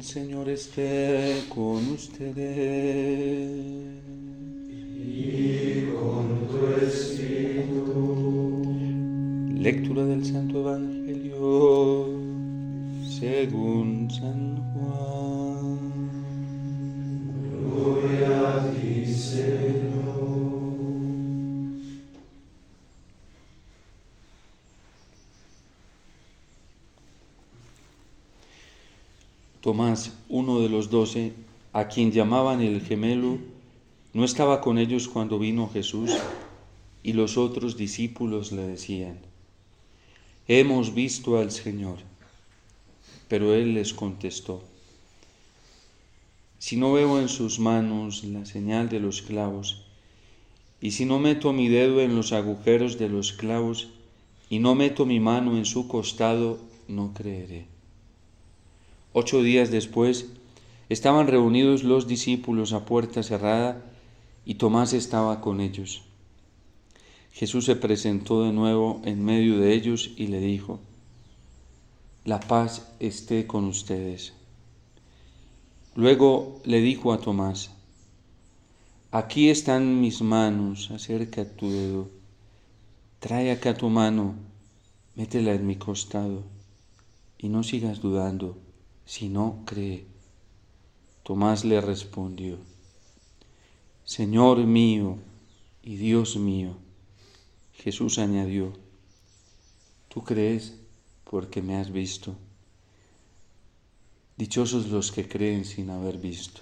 El Señor esté con ustedes. Y con tu espíritu. Lectura del Santo Evangelio según San Juan. Gloria a ti, Señor. Tomás, uno de los 12, a quien llamaban el gemelo, no estaba con ellos cuando vino Jesús, y los otros discípulos le decían: Hemos visto al Señor. Pero él les contestó: Si no veo en sus manos la señal de los clavos, y si no meto mi dedo en los agujeros de los clavos, y no meto mi mano en su costado, no creeré. 8 días después, estaban reunidos los discípulos a puerta cerrada, y Tomás estaba con ellos. Jesús se presentó de nuevo en medio de ellos y le dijo: La paz esté con ustedes. Luego le dijo a Tomás: Aquí están mis manos, acerca tu dedo. Trae acá tu mano, métela en mi costado, y no sigas dudando, sino cree. Tomás le respondió: Señor mío y Dios mío. Jesús añadió: Tú crees porque me has visto. Dichosos los que creen sin haber visto.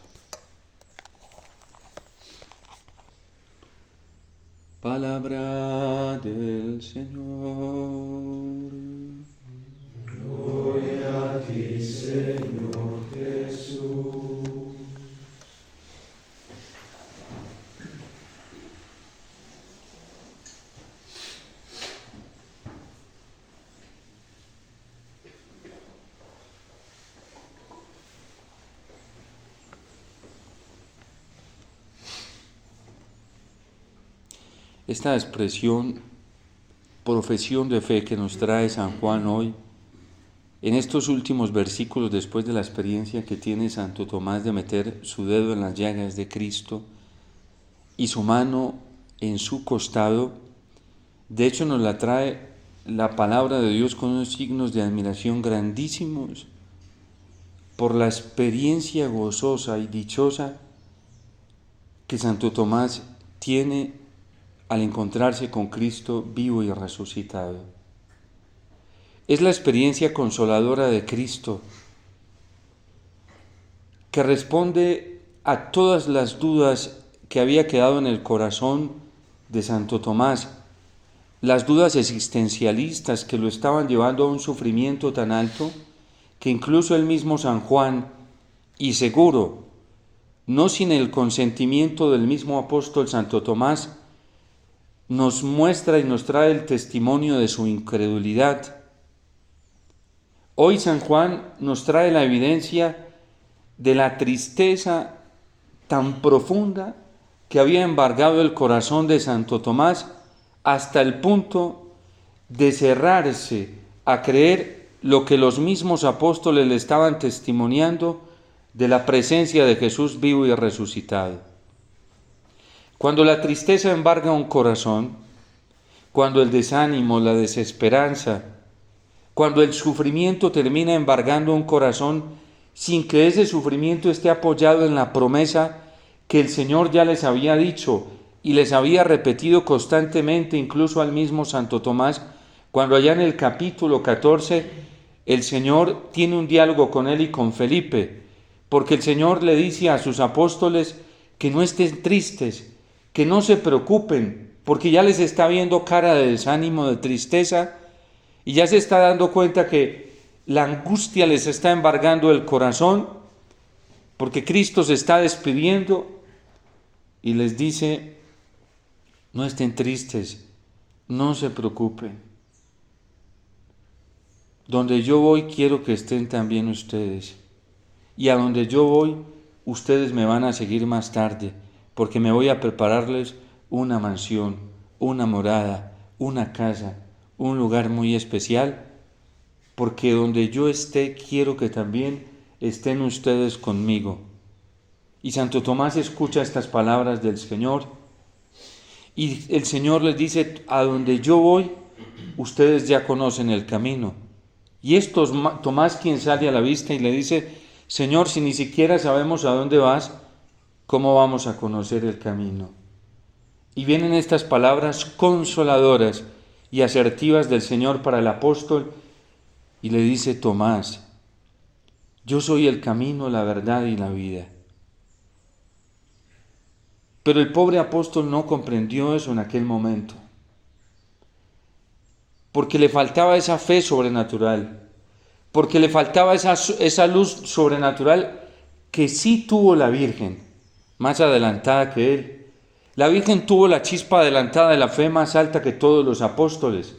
Palabra del Señor. Gloria a ti, Señor Jesús. Esta expresión, profesión de fe que nos trae San Juan hoy, en estos últimos versículos después de la experiencia que tiene Santo Tomás de meter su dedo en las llagas de Cristo y su mano en su costado, de hecho nos la trae la palabra de Dios con unos signos de admiración grandísimos por la experiencia gozosa y dichosa que Santo Tomás tiene al encontrarse con Cristo vivo y resucitado. Es la experiencia consoladora de Cristo que responde a todas las dudas que había quedado en el corazón de Santo Tomás, las dudas existencialistas que lo estaban llevando a un sufrimiento tan alto que incluso el mismo San Juan, y seguro, no sin el consentimiento del mismo apóstol Santo Tomás, nos muestra y nos trae el testimonio de su incredulidad. Hoy San Juan nos trae la evidencia de la tristeza tan profunda que había embargado el corazón de Santo Tomás hasta el punto de cerrarse a creer lo que los mismos apóstoles le estaban testimoniando de la presencia de Jesús vivo y resucitado. Cuando la tristeza embarga un corazón, cuando el desánimo, la desesperanza, cuando el sufrimiento termina embargando un corazón sin que ese sufrimiento esté apoyado en la promesa que el Señor ya les había dicho y les había repetido constantemente, incluso al mismo Santo Tomás, cuando allá en el capítulo 14 el Señor tiene un diálogo con él y con Felipe, porque el Señor le dice a sus apóstoles que no estén tristes, que no se preocupen, porque ya les está viendo cara de desánimo, de tristeza, y ya se está dando cuenta que la angustia les está embargando el corazón, porque Cristo se está despidiendo y les dice: no estén tristes, no se preocupen. Donde yo voy quiero que estén también ustedes. Y a donde yo voy, ustedes me van a seguir más tarde, porque me voy a prepararles una mansión, una morada, una casa, un lugar muy especial, porque donde yo esté quiero que también estén ustedes conmigo. Y Santo Tomás escucha estas palabras del Señor y el Señor les dice, a donde yo voy, ustedes ya conocen el camino. Y es Tomás quien sale a la vista y le dice, Señor, si ni siquiera sabemos a dónde vas, ¿cómo vamos a conocer el camino? Y vienen estas palabras consoladoras y asertivas del Señor para el apóstol y le dice, Tomás, yo soy el camino, la verdad y la vida. Pero el pobre apóstol no comprendió eso en aquel momento, porque le faltaba esa fe sobrenatural, porque le faltaba esa luz sobrenatural que sí tuvo la Virgen, más adelantada que él. La Virgen tuvo la chispa adelantada de la fe más alta que todos los apóstoles,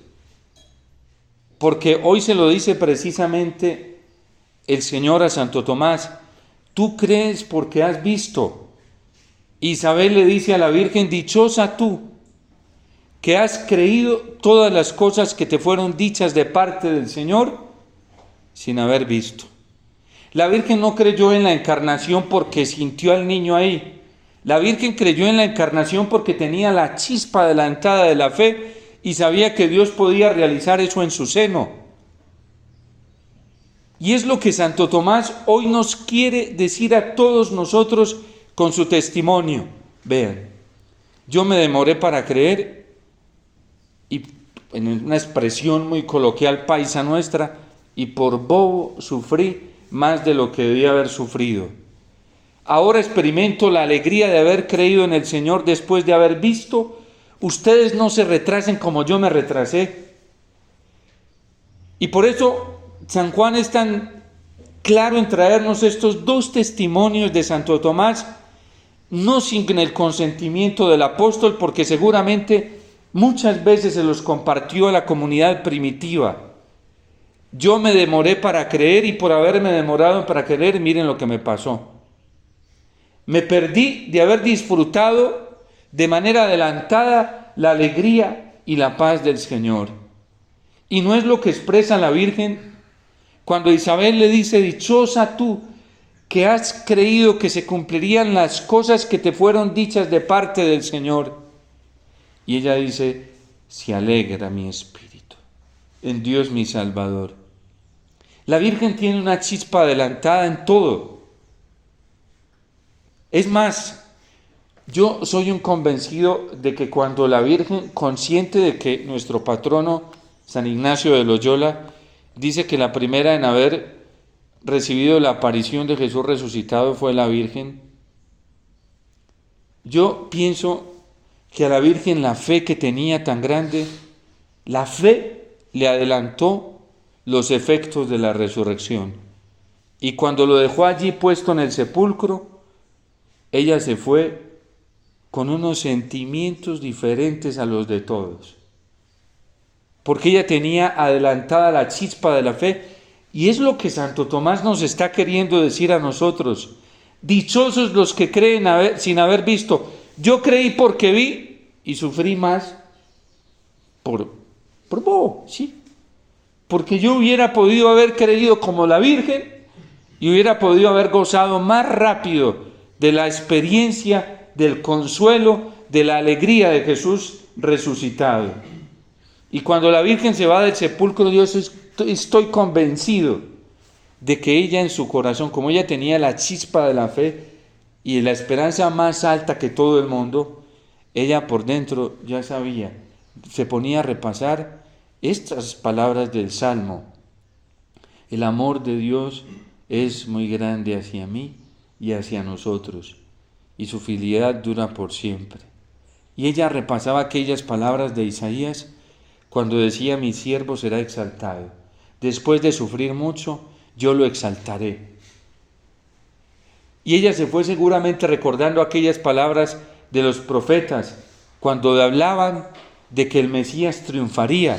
porque hoy se lo dice precisamente el Señor a Santo Tomás, tú crees porque has visto. Isabel le dice a la Virgen, dichosa tú, que has creído todas las cosas que te fueron dichas de parte del Señor sin haber visto. La Virgen no creyó en la encarnación porque sintió al niño ahí. La Virgen creyó en la encarnación porque tenía la chispa adelantada de la fe y sabía que Dios podía realizar eso en su seno. Y es lo que Santo Tomás hoy nos quiere decir a todos nosotros con su testimonio. Vean, yo me demoré para creer y en una expresión muy coloquial paisa nuestra, y por bobo sufrí más de lo que debía haber sufrido. Ahora experimento la alegría de haber creído en el Señor después de haber visto. Ustedes no se retrasen como yo me retrasé. Y por eso San Juan es tan claro en traernos estos dos testimonios de Santo Tomás, no sin el consentimiento del apóstol, porque seguramente muchas veces se los compartió a la comunidad primitiva. Yo me demoré para creer y por haberme demorado para creer, miren lo que me pasó. Me perdí de haber disfrutado de manera adelantada la alegría y la paz del Señor. Y no es lo que expresa la Virgen cuando Isabel le dice, dichosa tú, que has creído que se cumplirían las cosas que te fueron dichas de parte del Señor. Y ella dice, se alegra mi espíritu en Dios mi Salvador. La Virgen tiene una chispa adelantada en todo. Es más, yo soy un convencido de que cuando la Virgen, consciente de que nuestro patrono, San Ignacio de Loyola, dice que la primera en haber recibido la aparición de Jesús resucitado fue la Virgen, yo pienso que a la Virgen la fe que tenía tan grande, la fe le adelantó los efectos de la resurrección. Y cuando lo dejó allí puesto en el sepulcro, ella se fue con unos sentimientos diferentes a los de todos. Porque ella tenía adelantada la chispa de la fe. Y es lo que Santo Tomás nos está queriendo decir a nosotros. Dichosos los que creen sin haber visto. Yo creí porque vi y sufrí más por bobo, ¿sí? Porque yo hubiera podido haber creído como la Virgen y hubiera podido haber gozado más rápido de la experiencia, del consuelo, de la alegría de Jesús resucitado. Y cuando la Virgen se va del sepulcro, yo estoy convencido de que ella en su corazón, como ella tenía la chispa de la fe y la esperanza más alta que todo el mundo, ella por dentro ya sabía, se ponía a repasar estas palabras del Salmo. El amor de Dios es muy grande hacia mí y hacia nosotros, y su fidelidad dura por siempre. Y ella repasaba aquellas palabras de Isaías cuando decía, mi siervo será exaltado. Después de sufrir mucho, yo lo exaltaré. Y ella se fue seguramente recordando aquellas palabras de los profetas cuando hablaban de que el Mesías triunfaría.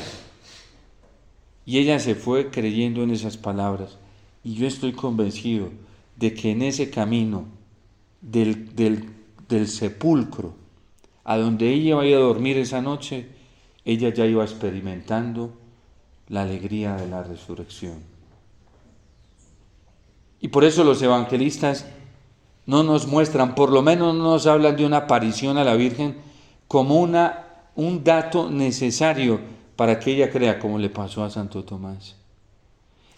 Y ella se fue creyendo en esas palabras. Y yo estoy convencido de que en ese camino del sepulcro, a donde ella iba a dormir esa noche, ella ya iba experimentando la alegría de la resurrección. Y por eso los evangelistas no nos muestran, por lo menos no nos hablan de una aparición a la Virgen como un dato necesario para que ella crea, como le pasó a Santo Tomás.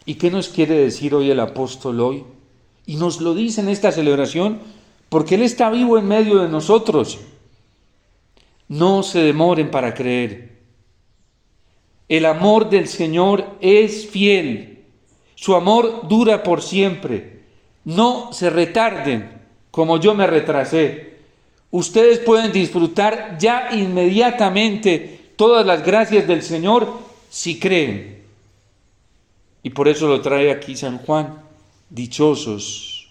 ¿Y qué nos quiere decir hoy el apóstol hoy? Y nos lo dice en esta celebración porque Él está vivo en medio de nosotros. No se demoren para creer. El amor del Señor es fiel. Su amor dura por siempre. No se retarden como yo me retrasé. Ustedes pueden disfrutar ya inmediatamente todas las gracias del Señor si creen. Y por eso lo trae aquí San Juan. Dichosos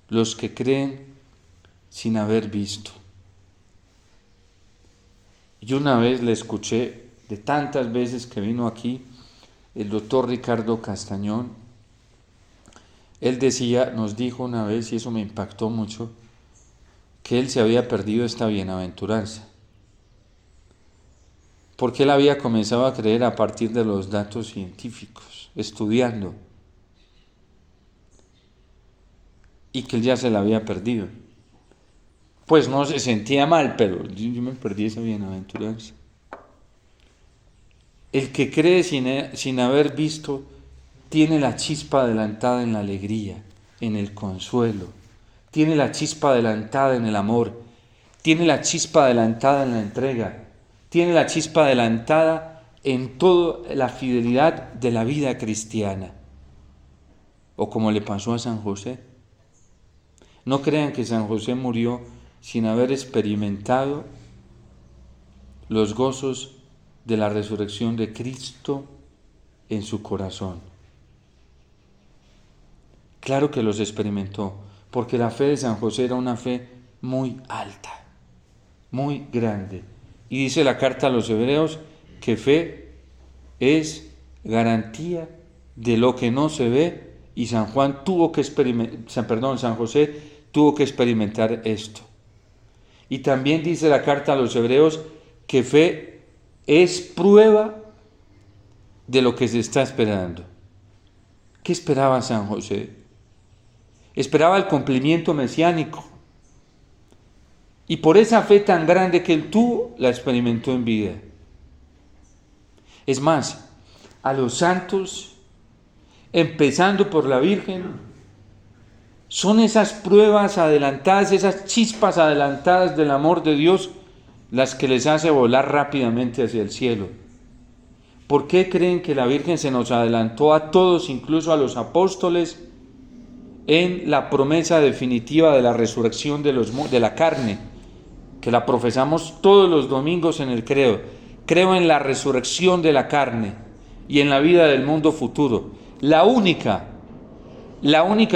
los que creen sin haber visto. Yo una vez le escuché, de tantas veces que vino aquí, el doctor Ricardo Castañón. Él nos dijo una vez, y eso me impactó mucho, que él se había perdido esta bienaventuranza, porque él había comenzado a creer a partir de los datos científicos, estudiando, y que él ya se la había perdido. Pues no se sentía mal, pero yo me perdí esa bienaventuranza. El que cree sin haber visto tiene la chispa adelantada en la alegría, en el consuelo, tiene la chispa adelantada en el amor, tiene la chispa adelantada en la entrega, tiene la chispa adelantada en toda la fidelidad de la vida cristiana. O como le pasó a San José. No crean que San José murió sin haber experimentado los gozos de la resurrección de Cristo en su corazón. Claro que los experimentó, porque la fe de San José era una fe muy alta, muy grande. Y dice la carta a los Hebreos que fe es garantía de lo que no se ve, y San José tuvo que experimentar esto. Y también dice la carta a los Hebreos que fe es prueba de lo que se está esperando. ¿Qué esperaba San José? Esperaba el cumplimiento mesiánico. Y por esa fe tan grande que él tuvo, la experimentó en vida. Es más, a los santos, empezando por la Virgen, son esas pruebas adelantadas, esas chispas adelantadas del amor de Dios, las que les hace volar rápidamente hacia el cielo. ¿Por qué creen que la Virgen se nos adelantó a todos, incluso a los apóstoles, en la promesa definitiva de la resurrección de la carne, que la profesamos todos los domingos en el credo? Creo en la resurrección de la carne y en la vida del mundo futuro. La única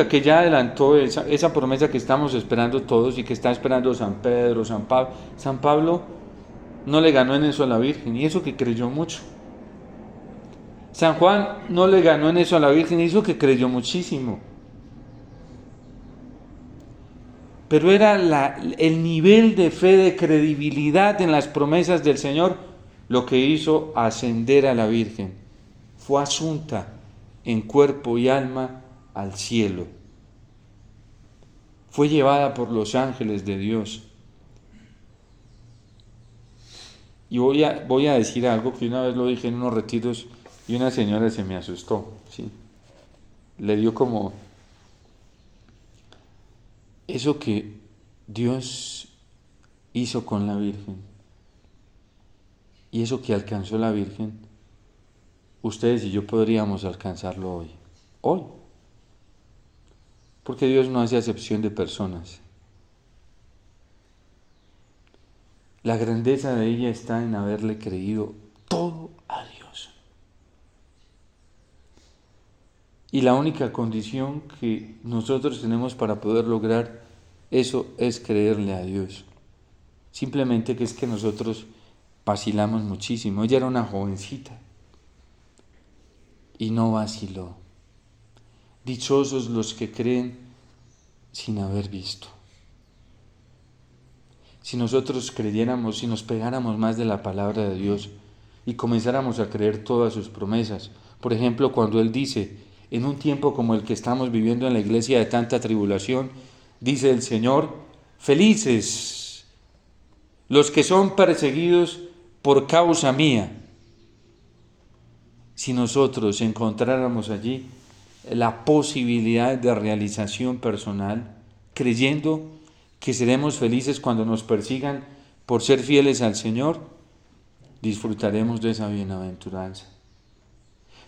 que ya adelantó esa promesa que estamos esperando todos y que está esperando San Pedro, San Pablo. San Pablo no le ganó en eso a la Virgen, y eso que creyó mucho. San Juan no le ganó en eso a la Virgen, y eso que creyó muchísimo. Pero era el nivel de fe, de credibilidad en las promesas del Señor, lo que hizo ascender a la Virgen. Fue asunta en cuerpo y alma al cielo. Fue llevada por los ángeles de Dios. Y voy a decir algo que una vez lo dije en unos retiros y una señora se me asustó, ¿sí? Le dio como eso que Dios hizo con la Virgen y eso que alcanzó la Virgen, ustedes y yo podríamos alcanzarlo hoy, porque Dios no hace acepción de personas. La grandeza de ella está en haberle creído todo a Dios. Y la única condición que nosotros tenemos para poder lograr eso es creerle a Dios. Simplemente que es que nosotros vacilamos muchísimo. Ella era una jovencita y no vaciló. Dichosos los que creen sin haber visto. Si nosotros creyéramos, si nos pegáramos más de la palabra de Dios y comenzáramos a creer todas sus promesas, por ejemplo, cuando Él dice, en un tiempo como el que estamos viviendo en la iglesia de tanta tribulación, dice el Señor, felices los que son perseguidos por causa mía. Si nosotros encontráramos allí la posibilidad de realización personal, creyendo que seremos felices cuando nos persigan por ser fieles al Señor, disfrutaremos de esa bienaventuranza.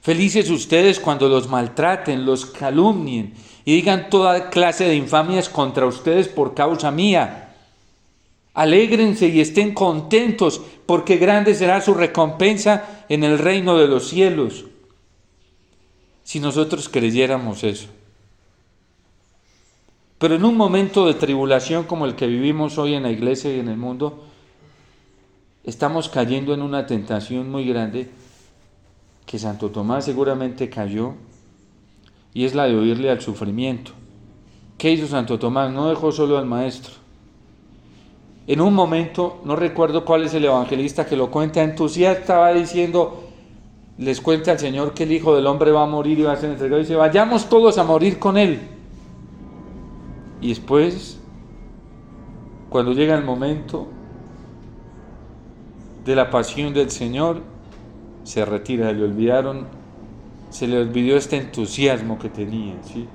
Felices ustedes cuando los maltraten, los calumnien y digan toda clase de infamias contra ustedes por causa mía. Alégrense y estén contentos, porque grande será su recompensa en el reino de los cielos. Si nosotros creyéramos eso. Pero en un momento de tribulación como el que vivimos hoy en la iglesia y en el mundo, estamos cayendo en una tentación muy grande que Santo Tomás seguramente cayó, y es la de oírle al sufrimiento. ¿Qué hizo Santo Tomás? No dejó solo al maestro. En un momento, no recuerdo cuál es el evangelista que lo cuenta, entusiasta, va diciendo, les cuenta al Señor que el Hijo del Hombre va a morir y va a ser entregado, y dice, vayamos todos a morir con Él. Y después, cuando llega el momento de la pasión del Señor, se retira, se le olvidó este entusiasmo que tenía, ¿sí?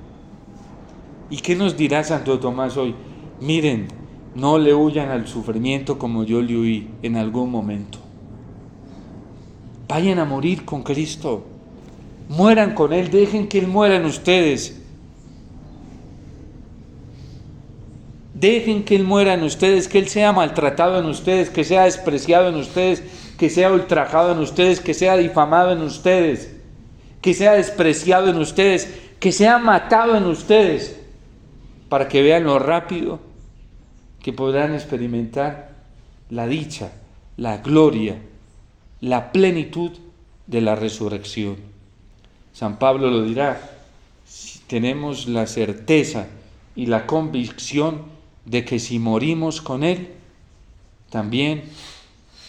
¿Y qué nos dirá Santo Tomás hoy? Miren, no le huyan al sufrimiento como yo le huí en algún momento. Vayan a morir con Cristo. Mueran con Él, dejen que Él muera en ustedes. Dejen que Él muera en ustedes, que Él sea maltratado en ustedes, que sea despreciado en ustedes, que sea ultrajado en ustedes, que sea difamado en ustedes, que sea despreciado en ustedes, que sea matado en ustedes, para que vean lo rápido que podrán experimentar la dicha, la gloria, la plenitud de la resurrección. San Pablo lo dirá, si tenemos la certeza y la convicción de que si morimos con Él, también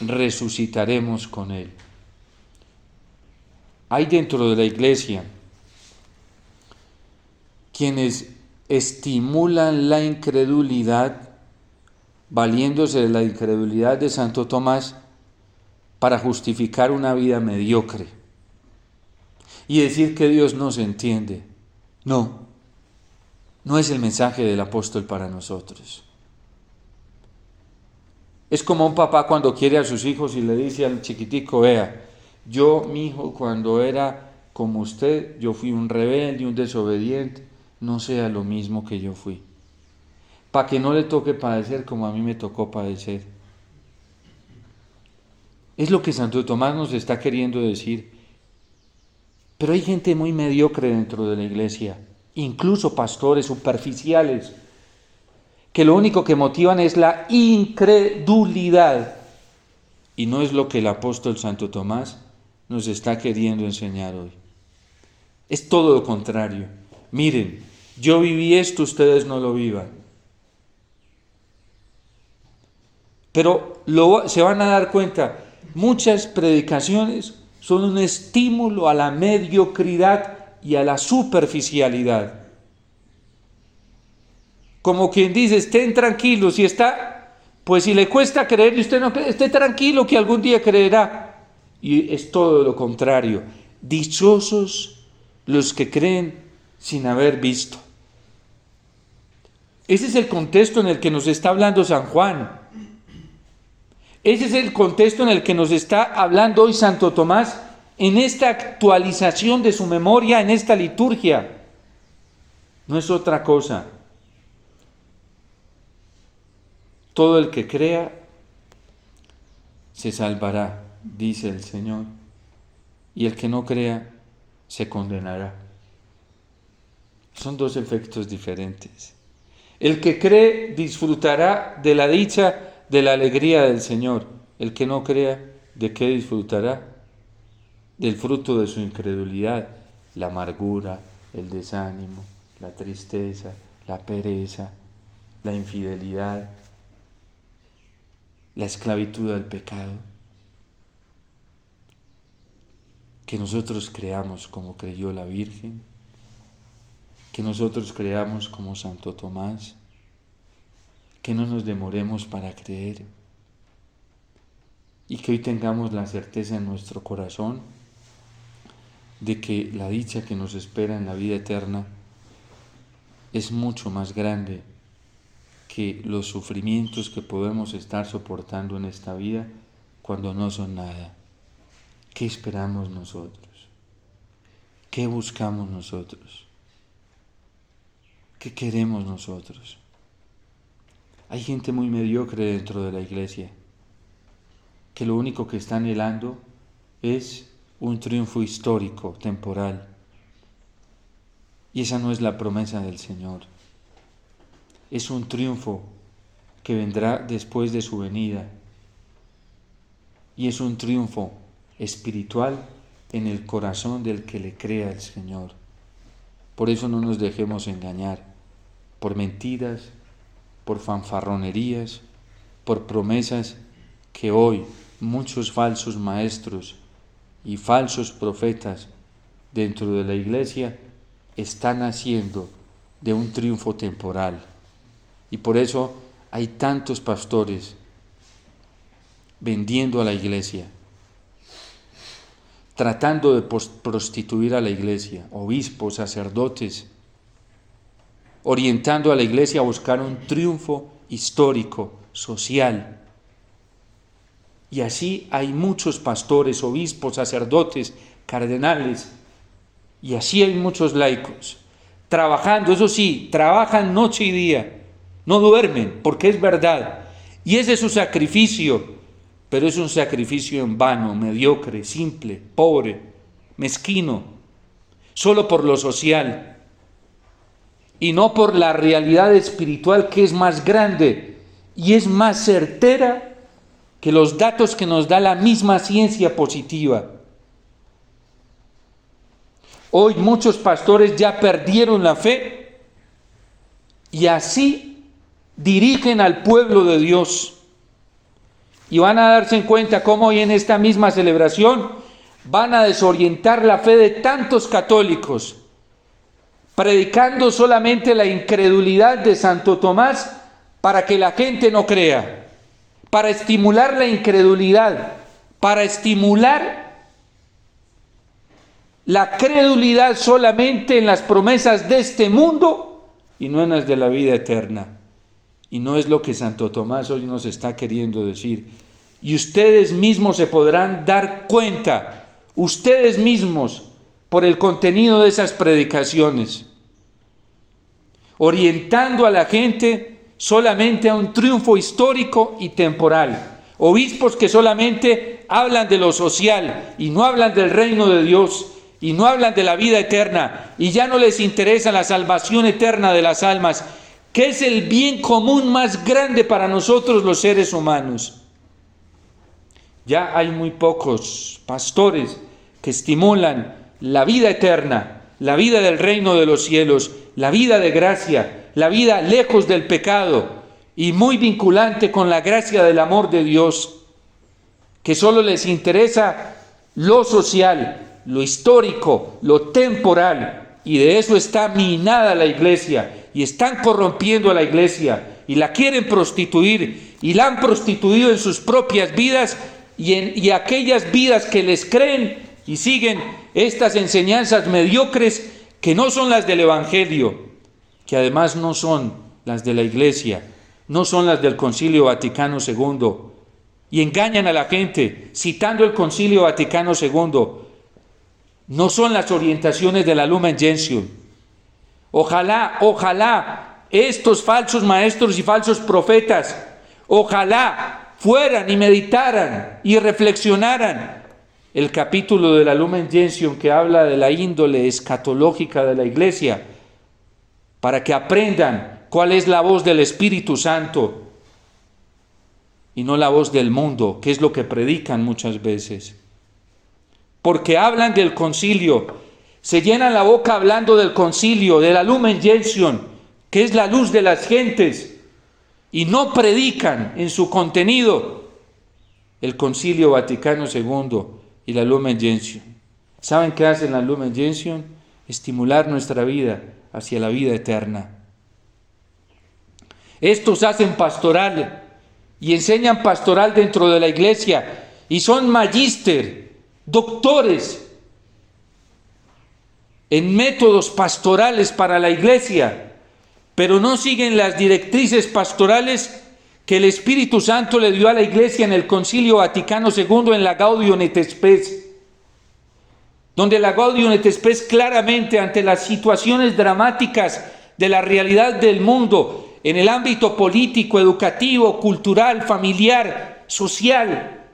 resucitaremos con Él. Hay dentro de la iglesia quienes estimulan la incredulidad, valiéndose de la incredulidad de Santo Tomás para justificar una vida mediocre y decir que Dios no se entiende. No es el mensaje del apóstol para nosotros. Es como un papá cuando quiere a sus hijos y le dice al chiquitico, vea, yo, mi hijo, cuando era como usted, yo fui un rebelde, un desobediente, no sea lo mismo que yo fui. Para que no le toque padecer como a mí me tocó padecer. Es lo que Santo Tomás nos está queriendo decir. Pero hay gente muy mediocre dentro de la iglesia, incluso pastores superficiales, que lo único que motivan es la incredulidad. Y no es lo que el apóstol Santo Tomás nos está queriendo enseñar hoy. Es todo lo contrario. Miren, yo viví esto, ustedes no lo vivan. Pero se van a dar cuenta, muchas predicaciones son un estímulo a la mediocridad y a la superficialidad. Como quien dice, estén tranquilos, pues si le cuesta creer y usted no cree, esté tranquilo que algún día creerá. Y es todo lo contrario. Dichosos los que creen sin haber visto. Ese es el contexto en el que nos está hablando San Juan. Ese es el contexto en el que nos está hablando hoy Santo Tomás en esta actualización de su memoria, en esta liturgia. No es otra cosa. Todo el que crea se salvará, dice el Señor, y el que no crea se condenará. Son dos efectos diferentes. El que cree disfrutará de la dicha, de la alegría del Señor. El que no crea, ¿de qué disfrutará? Del fruto de su incredulidad, la amargura, el desánimo, la tristeza, la pereza, la infidelidad, la esclavitud al pecado. Que nosotros creamos como creyó la Virgen, que nosotros creamos como Santo Tomás, que no nos demoremos para creer y que hoy tengamos la certeza en nuestro corazón de que la dicha que nos espera en la vida eterna es mucho más grande que los sufrimientos que podemos estar soportando en esta vida cuando no son nada. ¿Qué esperamos nosotros? ¿Qué buscamos nosotros? ¿Qué queremos nosotros? Hay gente muy mediocre dentro de la iglesia, que lo único que está anhelando es un triunfo histórico, temporal. Y esa no es la promesa del Señor. Es un triunfo que vendrá después de su venida. Y es un triunfo espiritual en el corazón del que le crea al Señor. Por eso no nos dejemos engañar por mentiras, por fanfarronerías, por promesas que hoy muchos falsos maestros y falsos profetas dentro de la iglesia están haciendo de un triunfo temporal. Y por eso hay tantos pastores vendiendo a la iglesia, tratando de prostituir a la iglesia, obispos, sacerdotes, orientando a la iglesia a buscar un triunfo histórico, social. Y así hay muchos pastores, obispos, sacerdotes, cardenales, y así hay muchos laicos, trabajando, eso sí, trabajan noche y día, no duermen, porque es verdad, y ese es su sacrificio, pero es un sacrificio en vano, mediocre, simple, pobre, mezquino, solo por lo social, y no por la realidad espiritual que es más grande y es más certera que los datos que nos da la misma ciencia positiva. Hoy muchos pastores ya perdieron la fe y así dirigen al pueblo de Dios. Y van a darse en cuenta cómo hoy en esta misma celebración van a desorientar la fe de tantos católicos, predicando solamente la incredulidad de Santo Tomás para que la gente no crea, para estimular la incredulidad, para estimular la credulidad solamente en las promesas de este mundo y no en las de la vida eterna. Y no es lo que Santo Tomás hoy nos está queriendo decir. Y ustedes mismos se podrán dar cuenta, ustedes mismos, por el contenido de esas predicaciones, orientando a la gente solamente a un triunfo histórico y temporal. Obispos que solamente hablan de lo social y no hablan del reino de Dios y no hablan de la vida eterna y ya no les interesa la salvación eterna de las almas, que es el bien común más grande para nosotros los seres humanos. Ya hay muy pocos pastores que estimulan la vida eterna, la vida del reino de los cielos, la vida de gracia, la vida lejos del pecado y muy vinculante con la gracia del amor de Dios, que solo les interesa lo social, lo histórico, lo temporal, y de eso está minada la iglesia, y están corrompiendo a la iglesia, y la quieren prostituir, y la han prostituido en sus propias vidas, y aquellas vidas que les creen y siguen estas enseñanzas mediocres que no son las del Evangelio, que además no son las de la Iglesia, no son las del Concilio Vaticano II, y engañan a la gente citando el Concilio Vaticano II. No son las orientaciones de la Lumen Gentium. Ojalá estos falsos maestros y falsos profetas, ojalá fueran y meditaran y reflexionaran el capítulo de la Lumen Gentium que habla de la índole escatológica de la Iglesia, para que aprendan cuál es la voz del Espíritu Santo y no la voz del mundo, que es lo que predican muchas veces. Porque hablan del concilio, se llenan la boca hablando del concilio, de la Lumen Gentium, que es la luz de las gentes, y no predican en su contenido el Concilio Vaticano II y la Lumen Gentium. ¿Saben qué hacen la Lumen Gentium? Estimular nuestra vida hacia la vida eterna. Estos hacen pastoral y enseñan pastoral dentro de la iglesia y son magíster, doctores en métodos pastorales para la iglesia, pero no siguen las directrices pastorales que el Espíritu Santo le dio a la iglesia en el Concilio Vaticano II en la Gaudium et Spes, donde la Gaudium et Spes claramente, ante las situaciones dramáticas de la realidad del mundo en el ámbito político, educativo, cultural, familiar, social,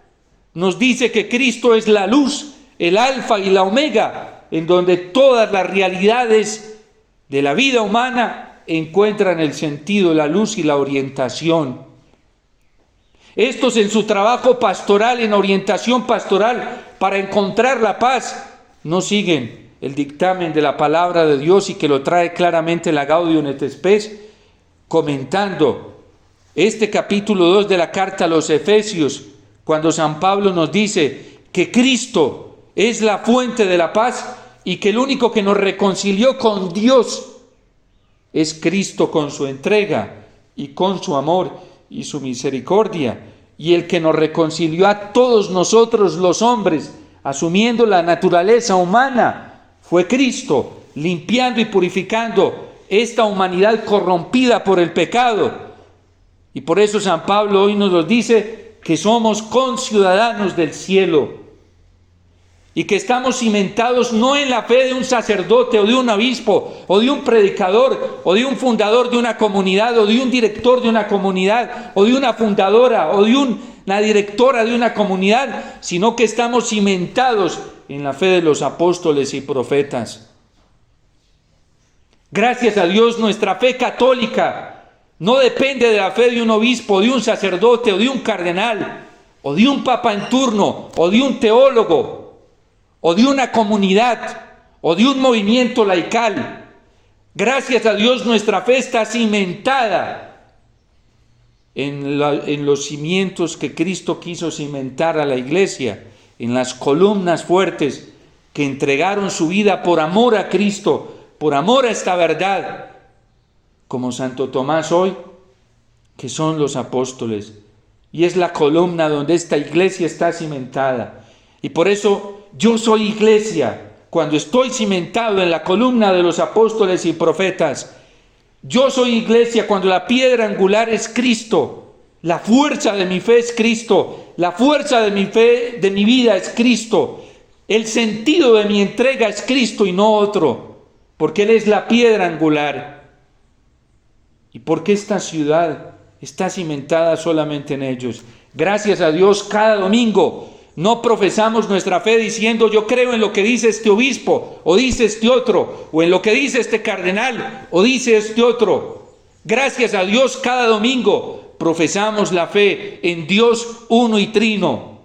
nos dice que Cristo es la luz, el alfa y la omega, en donde todas las realidades de la vida humana encuentran el sentido, la luz y la orientación. Estos en su trabajo pastoral, en orientación pastoral para encontrar la paz, no siguen el dictamen de la palabra de Dios y que lo trae claramente la Gaudium et Spes, comentando este capítulo 2 de la carta a los Efesios, cuando San Pablo nos dice que Cristo es la fuente de la paz y que el único que nos reconcilió con Dios es Cristo con su entrega y con su amor y su misericordia, y el que nos reconcilió a todos nosotros los hombres, asumiendo la naturaleza humana, fue Cristo, limpiando y purificando esta humanidad corrompida por el pecado. Y por eso San Pablo hoy nos lo dice, que somos conciudadanos del cielo y que estamos cimentados no en la fe de un sacerdote o de un obispo o de un predicador o de un fundador de una comunidad o de un director de una comunidad o de una fundadora o de una directora de una comunidad, sino que estamos cimentados en la fe de los apóstoles y profetas. Gracias a Dios, nuestra fe católica no depende de la fe de un obispo, de un sacerdote o de un cardenal o de un papa en turno o de un teólogo o de una comunidad, o de un movimiento laical. Gracias a Dios nuestra fe está cimentada en los cimientos que Cristo quiso cimentar a la iglesia, en las columnas fuertes que entregaron su vida por amor a Cristo, por amor a esta verdad, como Santo Tomás hoy, que son los apóstoles. Y es la columna donde esta iglesia está cimentada. Y por eso yo soy iglesia cuando estoy cimentado en la columna de los apóstoles y profetas. Yo soy iglesia cuando la piedra angular es Cristo. La fuerza de mi fe es Cristo. La fuerza de mi fe, de mi vida es Cristo. El sentido de mi entrega es Cristo y no otro, porque Él es la piedra angular. ¿Y por qué esta ciudad está cimentada solamente en ellos? Gracias a Dios, cada domingo no profesamos nuestra fe diciendo yo creo en lo que dice este obispo o dice este otro, o en lo que dice este cardenal o dice este otro. Gracias a Dios, cada domingo profesamos la fe en Dios uno y trino.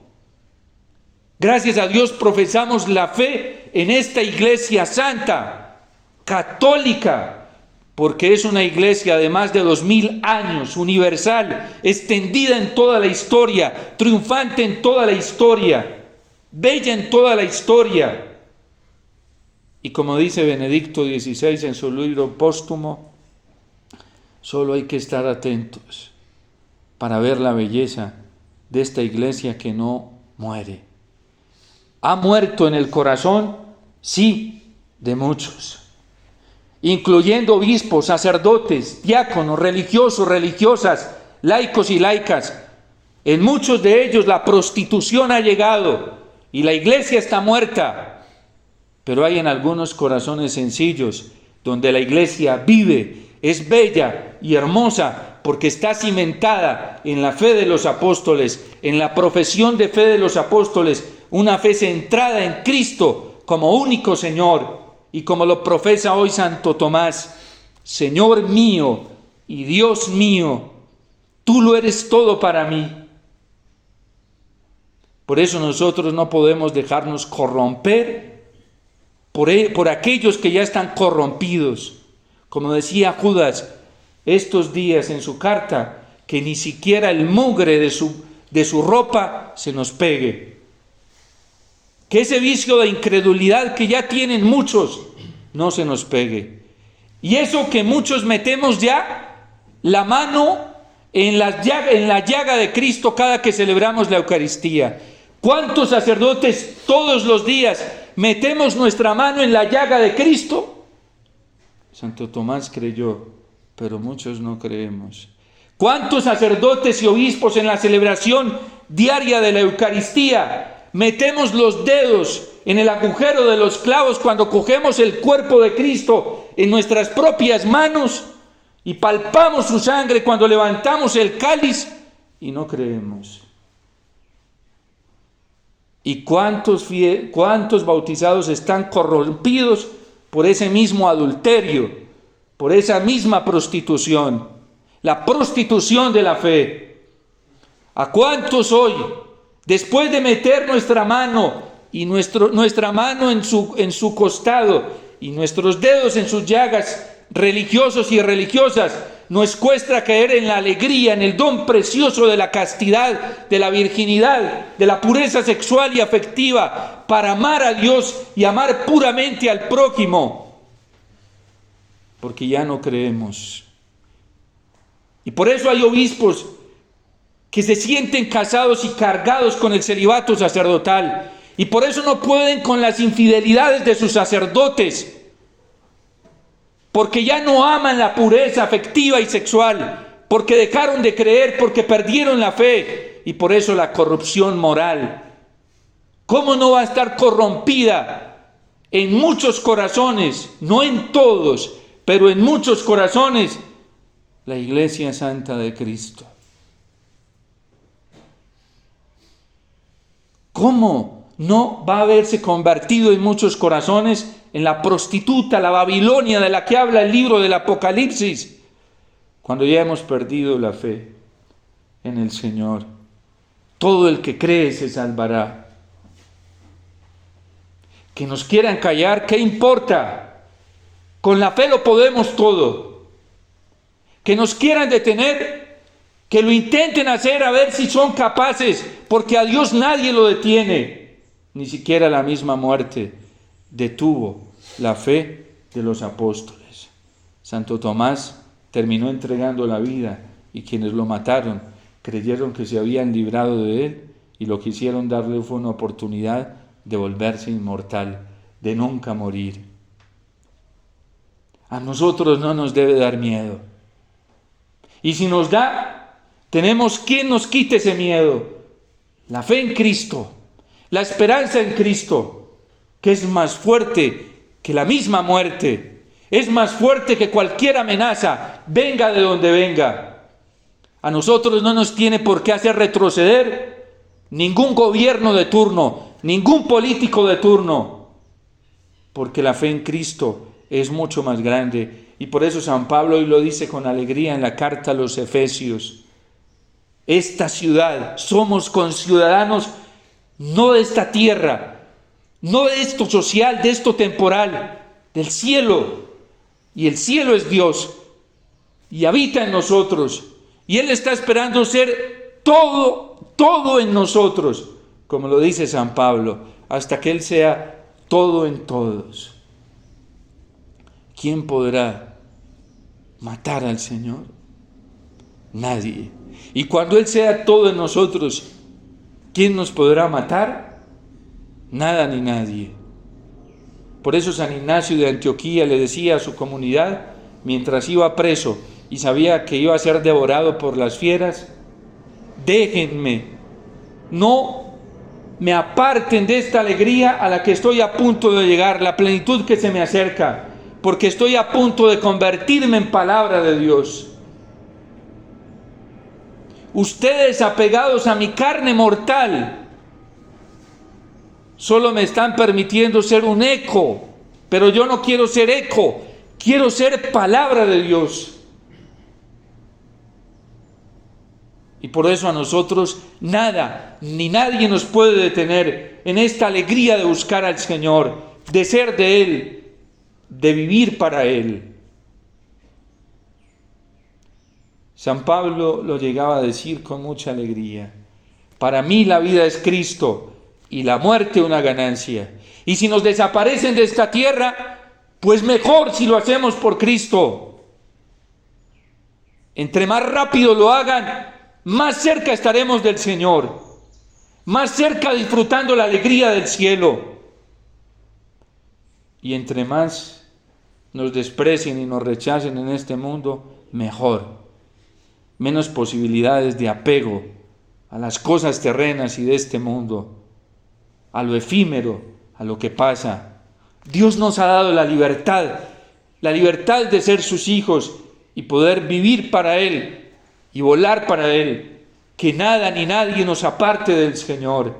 Gracias a Dios profesamos la fe en esta iglesia santa, católica, porque es una iglesia de más de 2000 años, universal, extendida en toda la historia, triunfante en toda la historia, bella en toda la historia. Y como dice Benedicto XVI en su libro póstumo, solo hay que estar atentos para ver la belleza de esta iglesia que no muere. ¿Ha muerto en el corazón? Sí, de muchos, incluyendo obispos, sacerdotes, diáconos, religiosos, religiosas, laicos y laicas. En muchos de ellos la prostitución ha llegado y la iglesia está muerta. Pero hay en algunos corazones sencillos donde la iglesia vive, es bella y hermosa porque está cimentada en la fe de los apóstoles, en la profesión de fe de los apóstoles, una fe centrada en Cristo como único Señor. Y como lo profesa hoy Santo Tomás, Señor mío y Dios mío, tú lo eres todo para mí. Por eso nosotros no podemos dejarnos corromper por aquellos que ya están corrompidos. Como decía Judas estos días en su carta, que ni siquiera el mugre de su ropa se nos pegue. Que ese vicio de incredulidad que ya tienen muchos no se nos pegue. Y eso que muchos metemos ya la mano en la llaga de Cristo cada que celebramos la Eucaristía. ¿Cuántos sacerdotes todos los días metemos nuestra mano en la llaga de Cristo? Santo Tomás creyó, pero muchos no creemos. ¿Cuántos sacerdotes y obispos en la celebración diaria de la Eucaristía metemos los dedos en el agujero de los clavos cuando cogemos el cuerpo de Cristo en nuestras propias manos y palpamos su sangre cuando levantamos el cáliz y no creemos? ¿Y cuántos bautizados están corrompidos por ese mismo adulterio, por esa misma prostitución? La prostitución de la fe. ¿A cuántos hoy, después de meter nuestra mano y nuestra mano en su costado y nuestros dedos en sus llagas, religiosos y religiosas, nos cuesta caer en la alegría, en el don precioso de la castidad, de la virginidad, de la pureza sexual y afectiva, para amar a Dios y amar puramente al prójimo? Porque ya no creemos. Y por eso hay obispos que se sienten casados y cargados con el celibato sacerdotal. Y por eso no pueden con las infidelidades de sus sacerdotes. Porque ya no aman la pureza afectiva y sexual. Porque dejaron de creer, porque perdieron la fe. Y por eso la corrupción moral. ¿Cómo no va a estar corrompida en muchos corazones? No en todos, pero en muchos corazones. La Iglesia Santa de Cristo. ¿Cómo no va a haberse convertido en muchos corazones en la prostituta, la Babilonia de la que habla el libro del Apocalipsis, cuando ya hemos perdido la fe en el Señor? Todo el que cree se salvará. Que nos quieran callar, ¿qué importa? Con la fe lo podemos todo. Que nos quieran detener, que lo intenten hacer a ver si son capaces, porque a Dios nadie lo detiene. Ni siquiera la misma muerte detuvo la fe de los apóstoles. Santo Tomás terminó entregando la vida y quienes lo mataron creyeron que se habían librado de él y lo que hicieron darle fue una oportunidad de volverse inmortal, de nunca morir. A nosotros no nos debe dar miedo. Y si nos da, tenemos quien nos quite ese miedo. La fe en Cristo, la esperanza en Cristo, que es más fuerte que la misma muerte, es más fuerte que cualquier amenaza, venga de donde venga. A nosotros no nos tiene por qué hacer retroceder ningún gobierno de turno, ningún político de turno, porque la fe en Cristo es mucho más grande. Y por eso San Pablo hoy lo dice con alegría en la carta a los Efesios. Esta ciudad, somos conciudadanos no de esta tierra, no de esto social, de esto temporal, del cielo. Y el cielo es Dios y habita en nosotros. Y Él está esperando ser todo en nosotros, como lo dice San Pablo, hasta que Él sea todo en todos. ¿Quién podrá matar al Señor? Nadie. Y cuando Él sea todo en nosotros, ¿quién nos podrá matar? Nada ni nadie. Por eso San Ignacio de Antioquía le decía a su comunidad, mientras iba preso y sabía que iba a ser devorado por las fieras: déjenme, no me aparten de esta alegría a la que estoy a punto de llegar, la plenitud que se me acerca, porque estoy a punto de convertirme en palabra de Dios. Ustedes, apegados a mi carne mortal, solo me están permitiendo ser un eco, pero yo no quiero ser eco, quiero ser palabra de Dios. Y por eso a nosotros nada ni nadie nos puede detener en esta alegría de buscar al Señor, de ser de Él, de vivir para Él. San Pablo lo llegaba a decir con mucha alegría: para mí la vida es Cristo y la muerte una ganancia. Y si nos desaparecen de esta tierra, Pues mejor si lo hacemos por Cristo. Entre más rápido lo hagan, más cerca estaremos del Señor, más cerca disfrutando la alegría del cielo. Y entre más nos desprecien y nos rechacen en este mundo, mejor. Menos posibilidades de apego a las cosas terrenas y de este mundo, a lo efímero, a lo que pasa. Dios nos ha dado la libertad de ser sus hijos y poder vivir para Él y volar para Él. Que nada ni nadie nos aparte del Señor.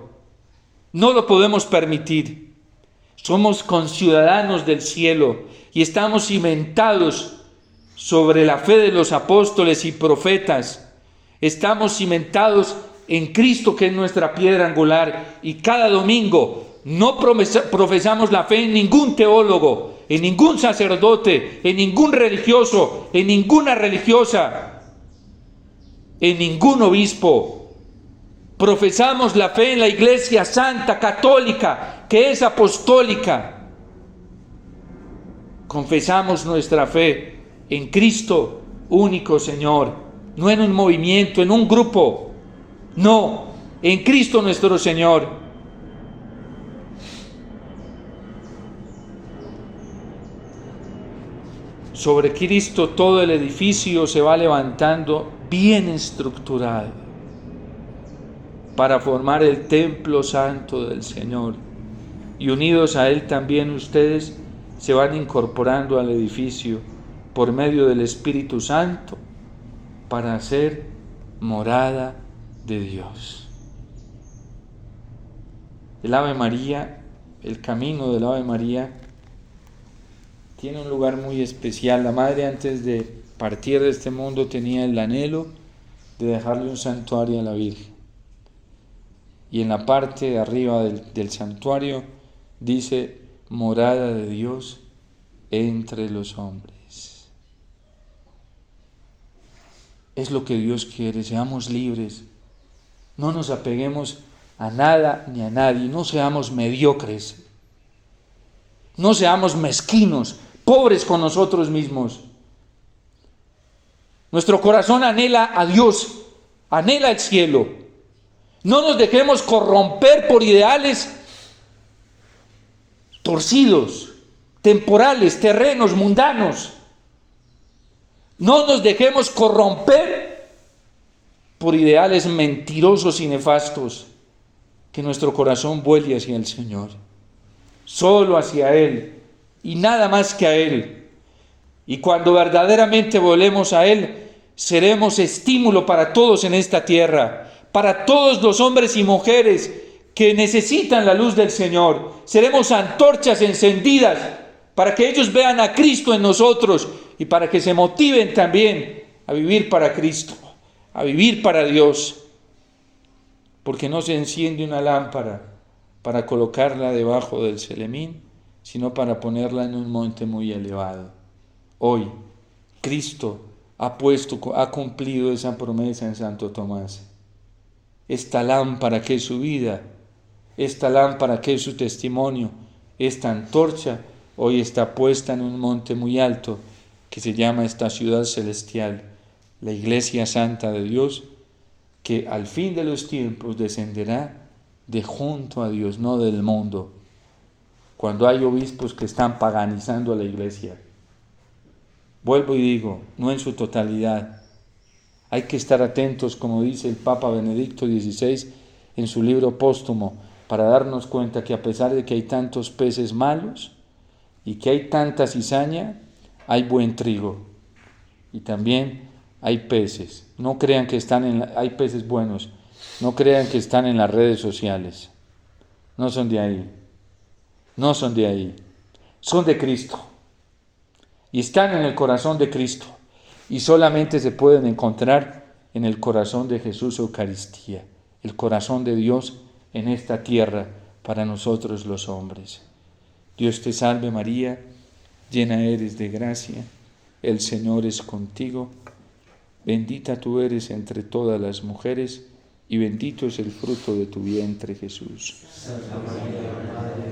No lo podemos permitir. Somos conciudadanos del cielo y estamos cimentados sobre la fe de los apóstoles y profetas. Estamos cimentados en Cristo, que es nuestra piedra angular, y cada domingo no profesamos la fe en ningún teólogo, en ningún sacerdote, en ningún religioso, en ninguna religiosa, en ningún obispo. Profesamos la fe en la Iglesia Santa, Católica, que es apostólica. Confesamos nuestra fe en Cristo, único Señor, no en un movimiento, en un grupo, no, en Cristo nuestro Señor. Sobre Cristo todo el edificio se va levantando bien estructurado para formar el templo santo del Señor. Y unidos a Él también ustedes se van incorporando al edificio por medio del Espíritu Santo para hacer morada de Dios. El Ave María, el camino del Ave María, tiene un lugar muy especial. La Madre, antes de partir de este mundo, tenía el anhelo de dejarle un santuario a la Virgen. Y en la parte de arriba del santuario dice: morada de Dios entre los hombres. Es lo que Dios quiere, seamos libres. No nos apeguemos a nada ni a nadie, no seamos mediocres. No seamos mezquinos, pobres con nosotros mismos. Nuestro corazón anhela a Dios, anhela el cielo. No nos dejemos corromper por ideales torcidos, temporales, terrenos, mundanos. No nos dejemos corromper por ideales mentirosos y nefastos. Que nuestro corazón vuele hacia el Señor, solo hacia Él y nada más que a Él. Y cuando verdaderamente volemos a Él, seremos estímulo para todos en esta tierra, para todos los hombres y mujeres que necesitan la luz del Señor. Seremos antorchas encendidas para que ellos vean a Cristo en nosotros y para que se motiven también a vivir para Cristo, a vivir para Dios. Porque no se enciende una lámpara para colocarla debajo del celemín, sino para ponerla en un monte muy elevado. Hoy, Cristo ha cumplido esa promesa en Santo Tomás. Esta lámpara que es su vida, esta lámpara que es su testimonio, esta antorcha, hoy está puesta en un monte muy alto que se llama esta ciudad celestial, la Iglesia Santa de Dios, que al fin de los tiempos descenderá de junto a Dios, no del mundo. Cuando hay obispos que están paganizando a la Iglesia, vuelvo y digo, no en su totalidad. Hay que estar atentos, como dice el Papa Benedicto XVI en su libro póstumo, para darnos cuenta que a pesar de que hay tantos peces malos y que hay tanta cizaña, hay buen trigo y también hay peces. No crean que hay peces buenos, no crean que están en las redes sociales. No son de ahí, no son de ahí, son de Cristo y están en el corazón de Cristo y solamente se pueden encontrar en el corazón de Jesús Eucaristía, el corazón de Dios en esta tierra para nosotros los hombres. Dios te salve María, llena eres de gracia, el Señor es contigo, bendita tú eres entre todas las mujeres y bendito es el fruto de tu vientre Jesús. Santa María, Madre